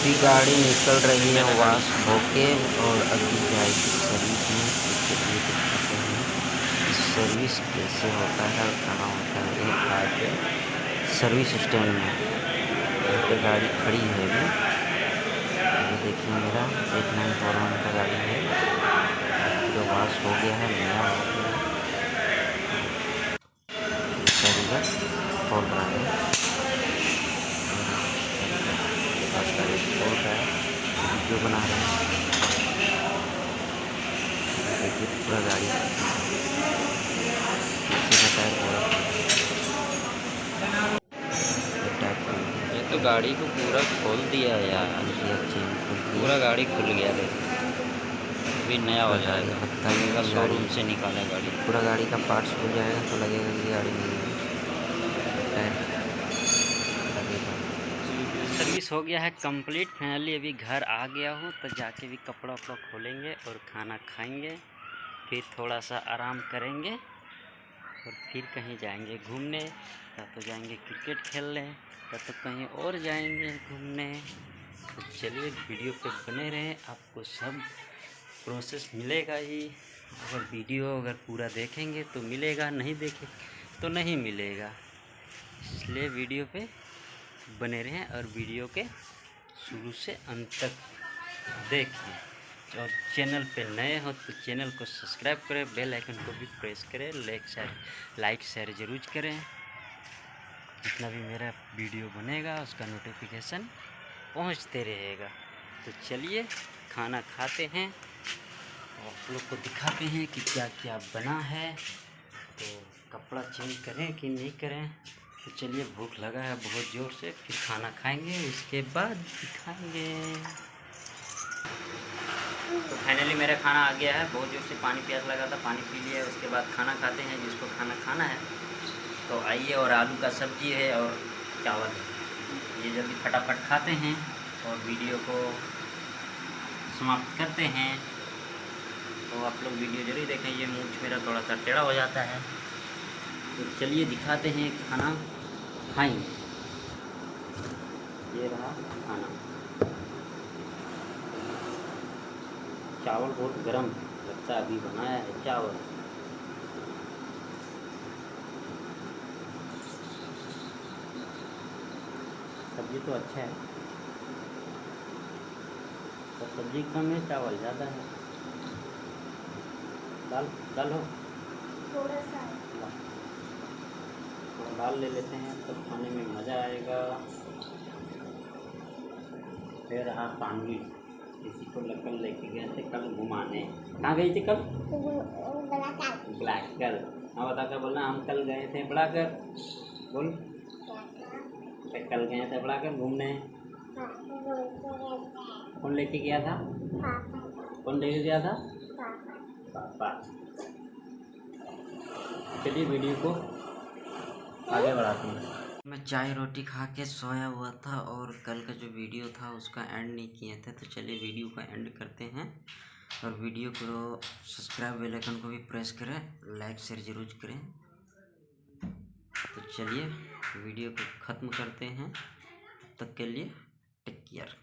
अभी गाड़ी निकल रही है वॉश होके और अभी जाएगी सर्विस में। तो चलिए दिखाते हैं सर्विस कैसे होता है और कहाँ होता है। एक आज सर्विस स्टैंड में यहाँ पे गाड़ी खड़ी है अभी। ये देखिए मेरा 8941 का गाड़ी है और पूरा वॉश हो गया है, नया हो गया है। कैरियर खोल रहा है, गाड़ी खोल रहा है, वीडियो बना रहे हैं। देखिए पूरा गाड़ी पीछे का टायर पूरा ये तो गाड़ी को पूरा खोल दिया यार। पूरा गाड़ी खुल गया, देखो अभी नया हो जाएगा, लगेगा शोरूम से निकाला गाड़ी। पूरा गाड़ी का पार्ट्स खुल जाएगा तो लगेगा कि गाड़ी नहीं है, टायर लगेगा। सर्विस हो गया है कंप्लीट फाइनली। अभी घर आ गया हूँ तो जाके भी कपड़ा वपड़ा खोलेंगे और खाना खाएंगे, फिर थोड़ा सा आराम करेंगे और फिर कहीं जाएंगे घूमने। या तो जाएंगे क्रिकेट खेलने या तो कहीं और जाएंगे घूमने। तो चलिए वीडियो पे बने रहें, आपको सब प्रोसेस मिलेगा ही। अगर पूरा देखेंगे तो मिलेगा, नहीं देखें तो नहीं मिलेगा। इसलिए वीडियो पे बने रहें और वीडियो के शुरू से अंत तक देखें। और चैनल पे नए हो तो चैनल को सब्सक्राइब करें, बेल आइकन को भी प्रेस करें, लाइक शेयर ज़रूर करें। जितना भी मेरा वीडियो बनेगा उसका नोटिफिकेशन पहुंचते रहेगा। तो चलिए खाना खाते हैं और आप लोग को दिखाते हैं कि क्या क्या बना है। तो कपड़ा चेंज करें कि नहीं करें। तो चलिए भूख लगा है बहुत ज़ोर से, फिर खाना खाएंगे उसके बाद दिखाएंगे। तो फाइनली मेरा खाना आ गया है, बहुत ज़ोर से पानी प्यास लगा था, पानी पी लिया। उसके बाद खाना खाते हैं, जिसको खाना खाना है तो आइए। और आलू का सब्जी है और चावल है, ये जल्दी फटाफट खाते हैं और वीडियो को समाप्त करते हैं। तो आप लोग वीडियो जरूर देखें। ये मूंछ मेरा थोड़ा सा टेढ़ा हो जाता है। तो चलिए दिखाते हैं खाना खाएंगे। ये रहा खाना, चावल बहुत गर्म लगता है, अभी बनाया है चावल। सब्जी तो अच्छा है, तो सब्जी कम है चावल ज़्यादा है। दाल दाल हो थोड़ा सा, थोड़ा दाल ले लेते हैं तब खाने में मज़ा आएगा। फिर रहा पानी, किसी को कल लेके गए थे कल घुमाने। कहाँ गई थी कल? ब्लैकर। हाँ बता कर बोलना, हम कल गए थे ब्लैकर। बोल, कल गए थे ब्लैकर घूमने। कौन लेके गया था? कौन लेके गया था? पापा। चलिए वीडियो को आगे बढ़ाते हैं। मैं चाय रोटी खा के सोया हुआ था और कल का जो वीडियो था उसका एंड नहीं किए थे। तो चलिए वीडियो का एंड करते हैं और वीडियो को सब्सक्राइब बेल आइकन को भी प्रेस करें, लाइक शेयर जरूर करें। तो चलिए वीडियो को ख़त्म करते हैं, तब तक के लिए टेक केयर।